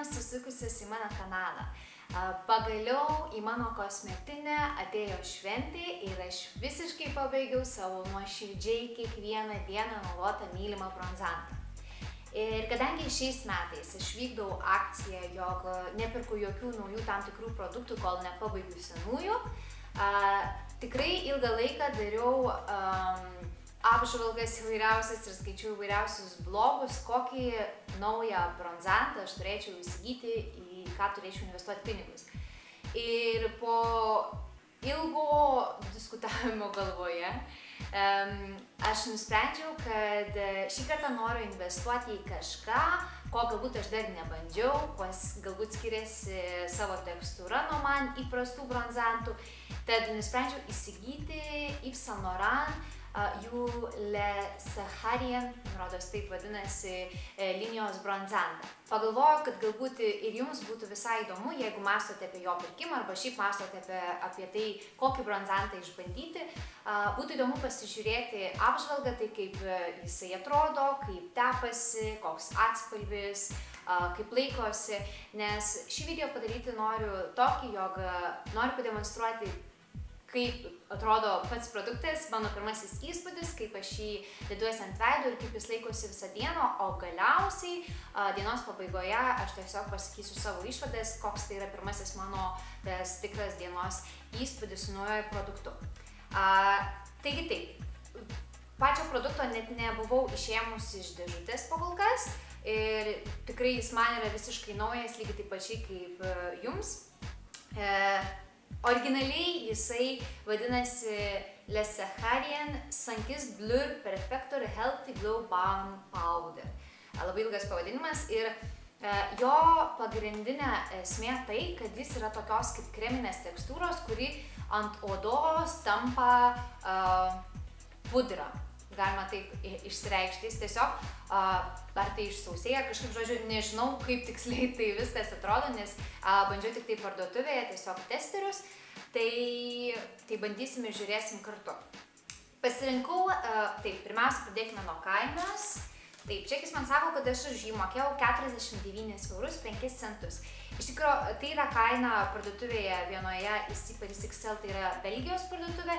dienos susukusios į mano kanalą. Pagaliau į mano kosmetinę atėjo šventė ir aš visiškai pabaigiau savo nuoširdžiai kiekvieną dieną naudotą mylimą bronzantą. Ir kadangi šiais metais aš vykdau akciją, jog nepirku jokių naujų tam tikrų produktų, kol nepabaigiu senųjų, tikrai ilgą laiką dariau apžvalgas įvairiausias ir skaičiau įvairiausius blogus, kokį naują bronzantą aš turėčiau įsigyti, į ką turėčiau investuoti pinigus. Ir po ilgo diskutavimo galvoje aš nusprendžiau, kad šį kartą noriu investuoti į kažką, ko galbūt aš dar nebandžiau, kas galbūt skiriasi savo tekstūra nuo man įprastų bronzantų. Tad nusprendžiau įsigyti Yves Saint Laurent jų Le Saharian, rodos taip vadinasi, linijos bronzantą. Pagalvojau, kad galbūt ir jums būtų visai įdomu, jeigu mąstote apie jo pirkimą arba šiaip mąstote apie tai, kokį bronzantą išbandyti. Būtų įdomu pasižiūrėti apžvalgą, tai kaip jisai atrodo, kaip tepasi, koks atspalvis, kaip laikosi, nes šį video padaryti noriu tokį, jog noriu pademonstruoti, kaip atrodo pats produktas, mano pirmasis įspūdis, kaip aš jį deduosi ant veido ir kaip jis laikosi visą dieną, o galiausiai dienos pabaigoje aš tiesiog pasakysiu savo išvadas, koks tai yra pirmasis mano tikras dienos įspūdis su naujoju produktu. Taigi taip, pačio produkto net nebuvau išėmusi iš dėžutės kol kas ir tikrai jis man yra visiškai naujas, lygiai taip pačiai kaip jums. Originaliai jisai vadinasi Le Saharian Sunkist Blur Perfector Healthy Glow Balm Powder. Labai ilgas pavadinimas ir jo pagrindinė esmė tai, kad jis yra tokios kaip kreminės tekstūros, kuri ant odos tampa pudra. Galima taip išsireikšti, jis tiesiog ar tai išsausėja, kažkaip, žodžiu, nežinau, kaip tiksliai tai viskas atrodo, nes bandžiau tik tai parduotuvėje, tiesiog testerius, tai bandysim ir žiūrėsim kartu. Pasirinkau, taip, pirmiausia, pradėkime nuo kainos. Taip, čekis man sako, kad aš už jį mokėjau 49 eurus 5 centus. Iš tikrųjų, tai yra kaina parduotuvėje vienoje XXL, tai yra Belgijos parduotuvė.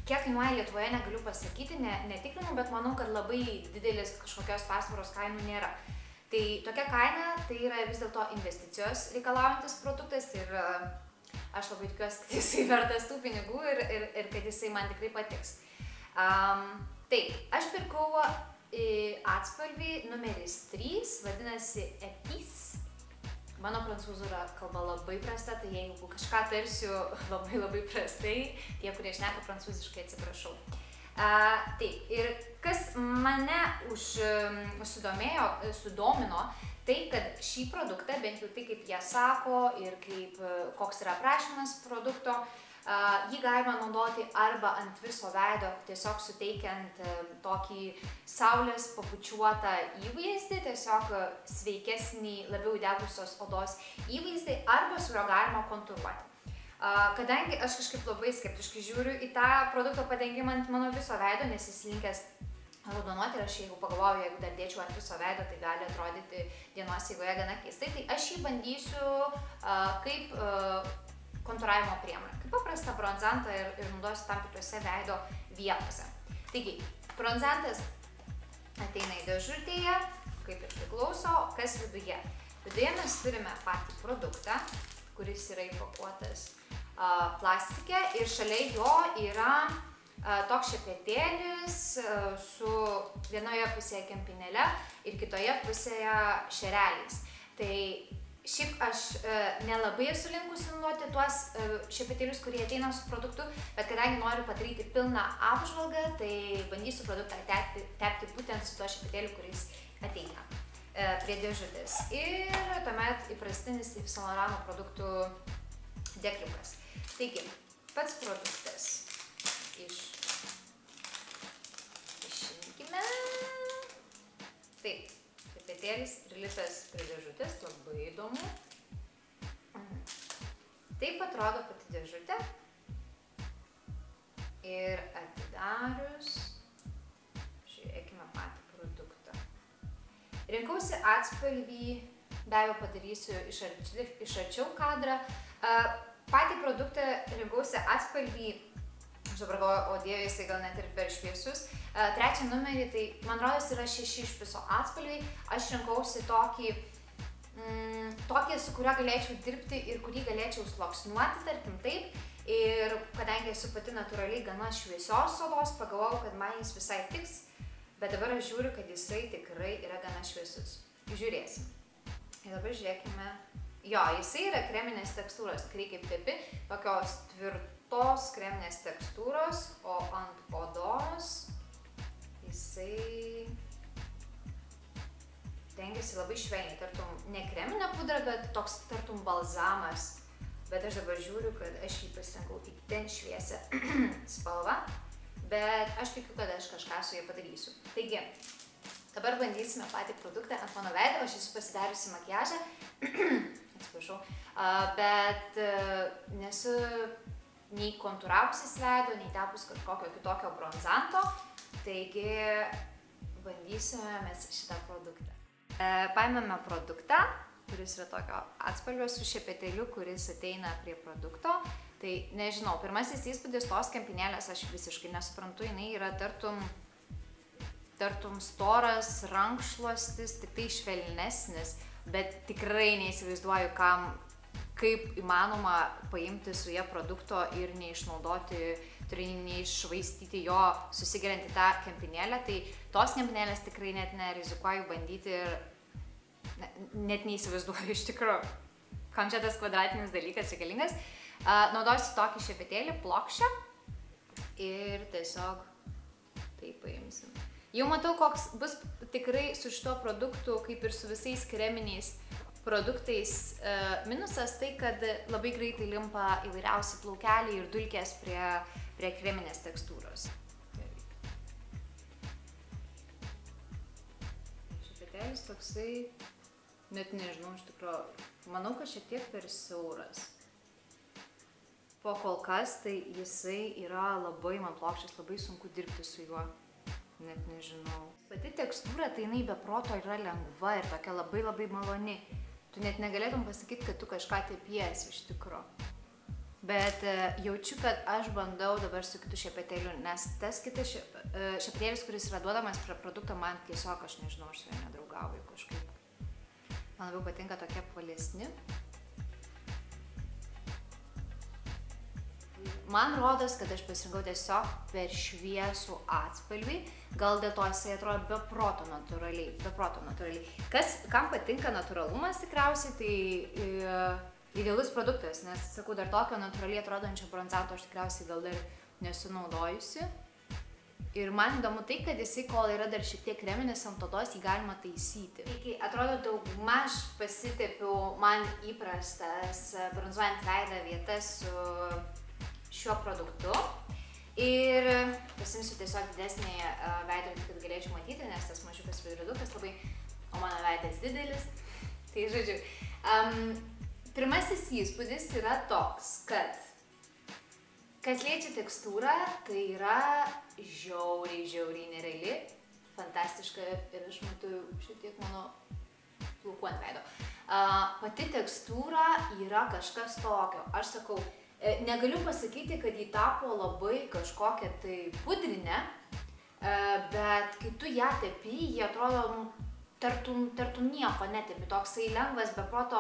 Kiek kainuoja Lietuvoje, negaliu pasakyti, netikrinau, bet manau, kad labai didelis kažkokios persvaros kainų nėra. Tai tokia kaina, tai yra vis dėlto investicijos reikalaujantis produktas ir aš labai tikiuosi, kad jisai vertas tų pinigų ir kad jisai man tikrai patiks. Taip, aš pirkau atspalvį numeris 3, vadinasi Epis. Mano prancūzų kalba labai prasta, tai jeigu kažką tarsiu labai prastai, tie, kurie šneka prancūziškai, atsiprašau. Taip, ir kas mane sudomino, tai kad šį produktą, bent jau tai kaip jie sako ir koks yra aprašymas produkto, jį galima naudoti arba ant viso veido, tiesiog suteikiant tokį saulės pabučiuotą įvaizdį, tiesiog sveikesnį, labiau įdegusios odos įvaizdį, arba su juo galima kontūruoti. Kadangi aš kažkaip labai skeptiškai žiūriu į tą produkto padengimą ant mano viso veido, nes jis linkęs raudonuoti ir aš jeigu pagalvoju, jeigu dar dėčiau ant viso veido, tai gali atrodyti dienos eigoje gana keistai, tai aš jį bandysiu kaip kontūravimo priemonė, kaip paprastą bronzantą ir naudosiu tam tikrose veido vietose. Taigi, bronzantas ateina į dėžutėje, kaip ir priklauso, kas viduje. Viduje mes turime patį produktą, kuris yra įpakuotas plastike ir šalia jo yra toks šepetėlis su vienoje pusėje kempinėle ir kitoje pusėje šereliais. Tai šiaip aš nelabai esu linkusi naudoti tuos šepetėlius, kurie ateina su produktu, bet kadangi noriu padaryti pilną apžvalgą, tai bandysiu produktą tepti būtent su tuo šepetėliu, kuris ateina prie dėžutės. Ir tuomet įprastinis Yves Saint Laurent produktų dėkliukas. Taigi, pats produktas išimkime. Taip. Šepetėlis prilipęs prie dėžutės, labai įdomu. Taip atrodo pati dėžutė. Ir atidarius, žiūrėkime patį produktą. Rinkausi atspalvį be abejo padarysiu iš arčiau kadrą. Patį produktą rinkausi atspalvį, aš dabar galvoju, o Dieve, jisai gal net ir per šviesus. Trečią numerį, tai man rodos yra 6 iš viso atspalviai. Aš rinkausi tokį, su kuriuo galėčiau dirbti ir kurį galėčiau sluoksniuoti, tarkim taip. Ir kadangi esu pati natūraliai gana šviesios odos, pagalvojau, kad man jis visai tiks, bet dabar aš žiūriu, kad jisai tikrai yra gana šviesus. Žiūrėsim. Ir dabar žiūrėkime. Jo, jisai yra kreminės tekstūros, tikrai kaip tepi, tokios tvirtos kreminės tekstūros, o ant odos jisai dengiasi labai švelniai, tartum ne kreminė pudra, bet toks tartum balzamas. Bet aš dabar žiūriu, kad aš jį pasirinkau itin šviesią spalvą, bet aš tikiu, kad aš kažką su jie padarysiu. Taigi, dabar bandysime patį produktą ant mano veido, aš esu pasidariusi makiažą, atsiprašau, bet nesu nei kontūravusis veido, nei tepus kažkokio kitokio bronzanto, taigi bandysime mes šitą produktą. Paimame produktą, kuris yra tokio atspalvio su šepetėliu, kuris ateina prie produkto. Tai nežinau, pirmasis įspūdis tos kempinėlės aš visiškai nesuprantu, jinai yra tartum storas rankšluostis, tik tai švelnesnis, bet tikrai neįsivaizduoju, kaip įmanoma paimti su jie produkto ir neišnaudoti, neiššvaistyti jo susigeriant į tą kempinėlę. Tai tos kempinėlės tikrai net nerizikuoju bandyti ir net neįsivaizduoju iš tikrųjų, kam čia tas kvadratinis dalykas reikalingas. Naudosiu tokį šepetėlį, plokščią ir tiesiog taip paimsim. Jau matau, koks bus tikrai su šito produktu, kaip ir su visais kreminiais produktais minusas, tai kad labai greitai limpa įvairiausi plaukeliai ir dulkės prie kreminės tekstūros. Šepetėlis toksai, net nežinau, iš tikrųjų, manau, kad šiek tiek per siauras. Po kol kas, tai jisai yra labai man plokščias, labai sunku dirbti su juo, net nežinau. Pati tekstūra, tai jinai be proto yra lengva ir tokia labai labai maloni. Tu net negalėtum pasakyti, kad tu kažką tepiesi iš tikrųjų. Bet jaučiu, kad aš bandau dabar su kitu šepetėliu, nes tas kitas šepetėlis, kuris yra duodamas prie produkto, man tiesiog, aš nežinau, aš su juo nedraugauju kažkaip. Man labiau patinka tokie apvalesni. Man rodos, kad aš pasirinkau tiesiog per šviesų atspalvį, gal dėl to jisai atrodo be proto natūraliai. Kam patinka natūralumas tikriausiai, tai idealus produktas, nes, sakau, dar tokio natūraliai atrodančio bronzato aš tikriausiai gal dar nesu naudojusi. Ir man įdomu tai, kad jisai, kol yra dar šiek tiek kreminis ant odos, jį galima taisyti. Iki atrodo daugmaž pasitepiau man įprastas bronzuojant veidą vietas su šiuo produktu. Ir pasimsiu tiesiog didesnį veidrodį, kad galėčiau matyti, nes tas mažiukas veidrodukas labai, o mano veidas didelis. Tai žodžiu, pirmasis įspūdis yra toks, kad kas liečia tekstūrą, tai yra žiauriai nereali, fantastiška ir aš matau šiek tiek mano plaukų ant veido. Pati tekstūra yra kažkas tokio. Aš sakau, negaliu pasakyti, kad ji tapo labai kažkokia tai pudrinė, bet kai tu ją tepi, ji atrodo tartum nieko netepi. Toksai lengvas, be proto,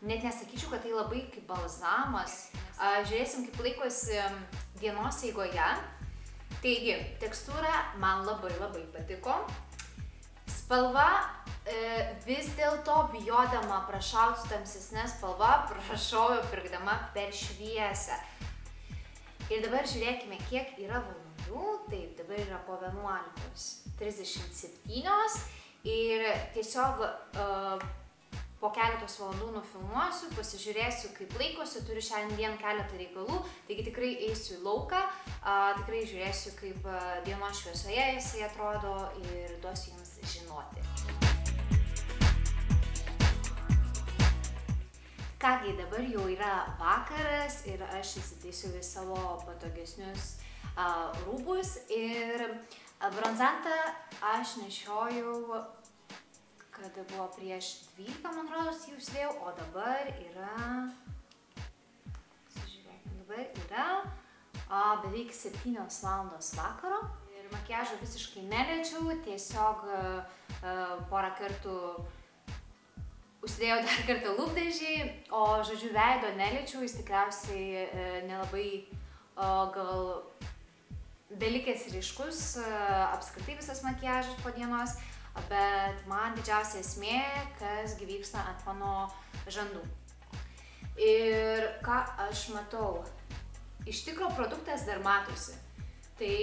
net nesakyčiau, kad tai labai kaip balzamas. Žiūrėsim, kaip laikosi dienos eigoje. Taigi, tekstūra man labai patiko. Spalva vis dėlto bijodama prašauti tamsesnę spalvą, prašoviau pirkdama per šviesą. Ir dabar žiūrėkime, kiek yra valandų. Taip, dabar yra po 11:37 ir tiesiog po keletos valandų nufilmuosiu, pasižiūrėsiu, kaip laikosi, turiu šiandien keletą reikalų, taigi tikrai eisiu į lauką, tikrai žiūrėsiu, kaip dienos šviesoje jisai atrodo ir duosiu jums žinoti. Kągi, dabar jau yra vakaras ir aš įsitaisiu į savo patogesnius rūbus ir bronzantą aš nešiojau kad buvo prieš 12, man rodos, jį užsidėjau, o dabar yra, beveik 7 valandos vakaro. Ir makiažo visiškai neliečiau, tiesiog porą kartų užsidėjau dar kartą lūpdažį, o žodžiu veido neliečiau, jis tikriausiai nelabai gal belikęs ryškus, apskritai visas makiažas po dienos, bet man didžiausia esmė, kas vyksta ant mano žandų. Ir ką aš matau, iš tikro produktas dar matosi, tai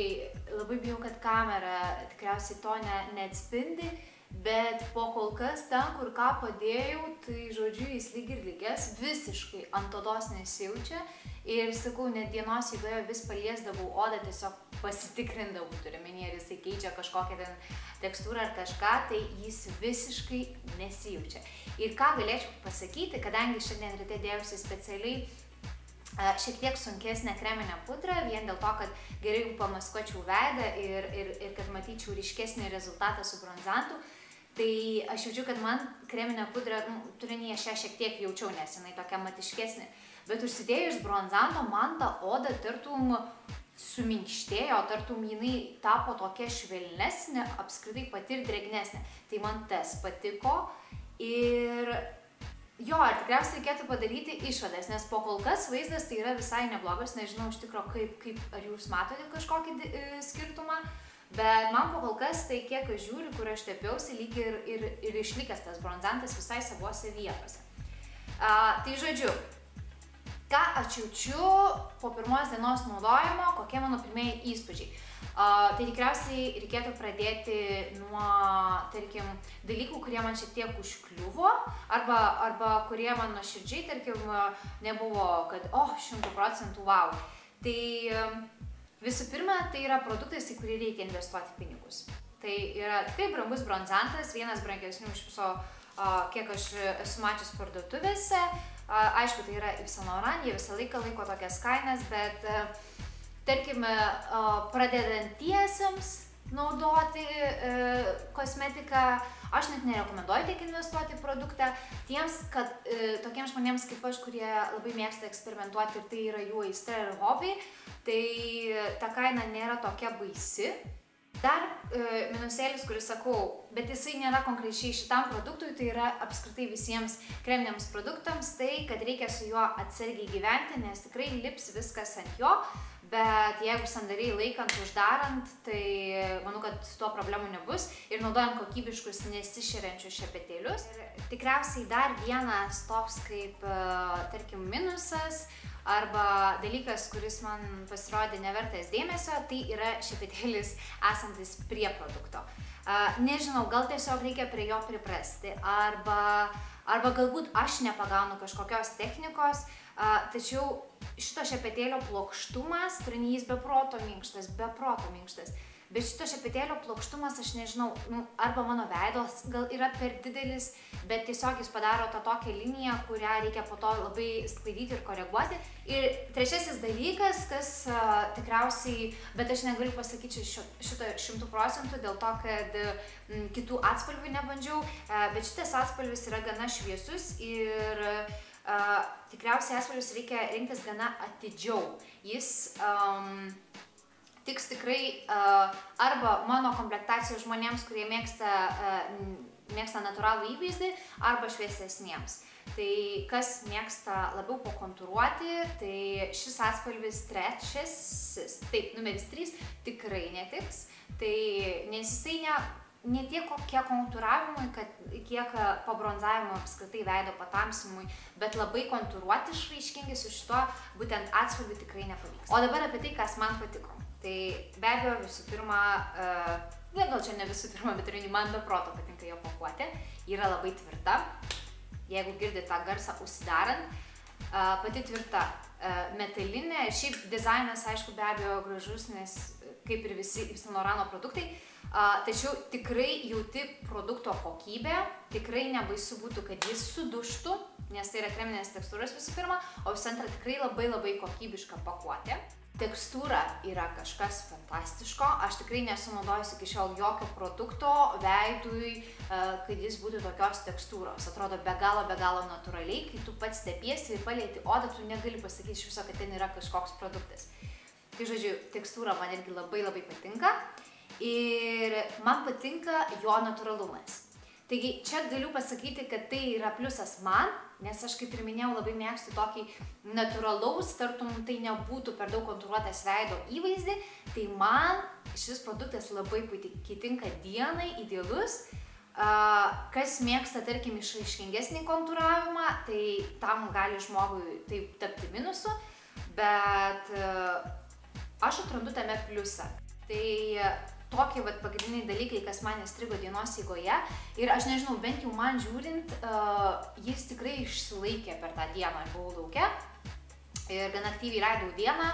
labai bijau, kad kamera tikriausiai to neatspindi, bet po kol kas ten, kur ką padėjau, tai žodžiu jis lyg ir lygės, visiškai ant odos nesijaučia ir sakau, net dienos eigoje vis paliesdavau odą, tiesiog pasitikrindavau, turiu menį, ar jisai keičia kažkokią ten tekstūrą ar kažką, tai jis visiškai nesijaučia. Ir ką galėčiau pasakyti, kadangi šiandien ryte dėjausi specialiai šiek tiek sunkesnę kreminę pudrą, vien dėl to, kad geriau pamaskuočiau veidą ir kad matyčiau ryškesnį rezultatą su bronzantu, tai aš jaučiu, kad man kreminę pudrą, turinėje šiek tiek jaučiau, nes jinai tokia matiškesnė, bet užsidėjus bronzanto man ta oda tartum suminkštėjo, tartum jinai tapo tokia švelnesnė, apskritai pati ir drėgnesnė. Tai man tas patiko ir jo, ir tikriausiai reikėtų padaryti išvadas, nes po kol kas vaizdas tai yra visai neblogas, nežinau iš tikro, ar jūs matote kažkokį skirtumą, bet man po kol kas tai kiek aš žiūriu, kur aš tepiausi, lyg ir išlikęs tas bronzantas visai savose vietose. Tai žodžiu, ką aš jaučiu po pirmos dienos naudojimo, kokie mano pirmieji įspūdžiai. Tai tikriausiai reikėtų pradėti nuo, tarkim, dalykų, kurie man šiek tiek užkliuvo, arba kurie man nuoširdžiai, tarkim, nebuvo, kad 100% wow. Tai visų pirma, tai yra produktas, į kurį reikia investuoti pinigus. Tai yra tikrai brangus bronzantas, vienas brangesnių iš viso, kiek aš esu mačius parduotuvėse. Aišku, tai yra Yves Saint Laurent, jie visą laiką laiko tokias kainas, bet tarkime, pradedantiesiems naudoti kosmetiką, aš net nerekomenduoju tiek investuoti į produktą. Tokiems žmonėms kaip aš, kurie labai mėgsta eksperimentuoti ir tai yra jų aistra ir hobiai, tai ta kaina nėra tokia baisi. Dar minusėlis, kuris sakau, bet jisai nėra konkrečiai šitam produktui, tai yra apskritai visiems kreminiams produktams, tai kad reikia su juo atsargiai gyventi, nes tikrai lips viskas ant jo, bet jeigu sandariai laikant, uždarant, tai manau, kad su tuo problemų nebus ir naudojant kokybiškus nesišeriančius šepetėlius. Ir tikriausiai dar vienas toks kaip, tarkim, minusas, arba dalykas, kuris man pasirodė nevertas dėmesio, tai yra šepetėlis esantis prie produkto. Nežinau, gal tiesiog reikia prie jo priprasti, arba galbūt aš nepagaunu kažkokios technikos, tačiau šito šepetėlio plokštumas, turinys be proto minkštas. Bet šito šepetėlio plokštumas, aš nežinau, arba mano veidos gal yra per didelis, bet tiesiog jis padaro tą tokią liniją, kurią reikia po to labai sklaidyti ir koreguoti. Ir trečiasis dalykas, kas tikriausiai, bet aš negaliu pasakyti šito 100% dėl to, kad kitų atspalvių nebandžiau, bet šitas atspalvis yra gana šviesus ir tikriausiai atspalvius reikia rinktis gana atidžiau. Jis tiks tikrai arba mano komplektacijos žmonėms, kurie mėgsta natūralų įvaizdį, arba šviesesniems. Tai kas mėgsta labiau pakontūruoti, tai šis atspalvis trečiasis, taip, numeris 3, tikrai netiks. Tai nes jisai ne tiek kiek kontūravimui, kiek pabronzavimui, apskritai veido patamsimui, bet labai kontūruoti išraiškingi su šito būtent atspalviu tikrai nepavyks. O dabar apie tai, kas man patiko. Tai be abejo visų pirma, gal čia ne visų pirma, bet ir man be proto patinka jo pakuotė, yra labai tvirta, jeigu girdite tą garsą užsidarant, pati tvirta, metalinė, šiaip dizainas aišku be abejo gražus, nes kaip ir visi Yves Saint Laurent produktai, tačiau tikrai jauti produkto kokybę, tikrai nebaisu būtų, kad jis sudužtų, nes tai yra kreminės tekstūros visų pirma, o visų antra tikrai labai kokybiška pakuotė. Tekstūra yra kažkas fantastiško, aš tikrai nesu naudojusi iki šiol jokio produkto veidui, kad jis būtų tokios tekstūros. Atrodo be galo natūraliai, kai tu pats stepiesi ir palieti odą, tu negali pasakyti iš viso, kad ten yra kažkoks produktas. Tai žodžiu, tekstūra man irgi labai patinka ir man patinka jo natūralumas. Taigi čia galiu pasakyti, kad tai yra pliusas man, nes aš kaip ir minėjau labai mėgstu tokį natūralaus, tartum tai nebūtų per daug kontūruotas veido įvaizdį, tai man šis produktas labai puikiai tinka dienai, idealus. Kas mėgsta, tarkim, išraiškingesnį kontūravimą, tai tam gali žmogui taip tapti minusu, bet aš atrandu tame pliusą. Tai tokie pagrindiniai dalykai, kas man įstrigo dienos eigoje. Ir aš nežinau, bent jau man žiūrint, jis tikrai išsilaikė per tą dieną. Buvau lauke ir gan aktyviai leidau dieną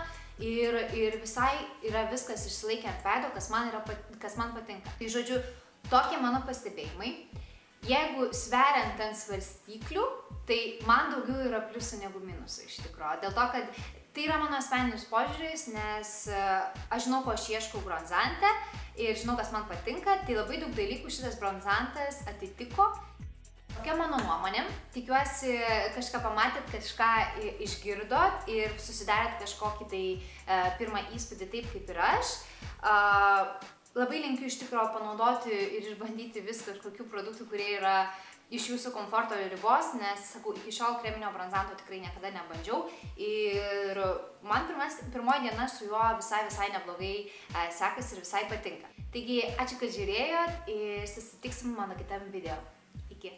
ir visai yra viskas išsilaikė ant veido, kas man patinka. Tai žodžiu, tokie mano pastebėjimai. Jeigu sveriant ant svarstyklių, tai man daugiau yra pliusų negu minusų iš tikrųjų. Dėl to, kad tai yra mano asmeninis požiūris, nes aš žinau, ko aš ieškau bronzante ir žinau, kas man patinka, tai labai daug dalykų šitas bronzantas atitiko. Tokia mano nuomonė, tikiuosi kažką pamatėt, kažką išgirdot ir susidarėt kažkokį tai pirmą įspūdį taip kaip ir aš. Labai linkiu iš tikrųjų panaudoti ir išbandyti vis kažkokių produktų, kurie yra iš jūsų komforto ribos, nes, sakau, iki šiol kreminio bronzanto tikrai niekada nebandžiau ir man pirmoji diena su juo visai neblogai sekasi ir visai patinka. Taigi, ačiū, kad žiūrėjot ir susitiksim mano kitam video. Iki.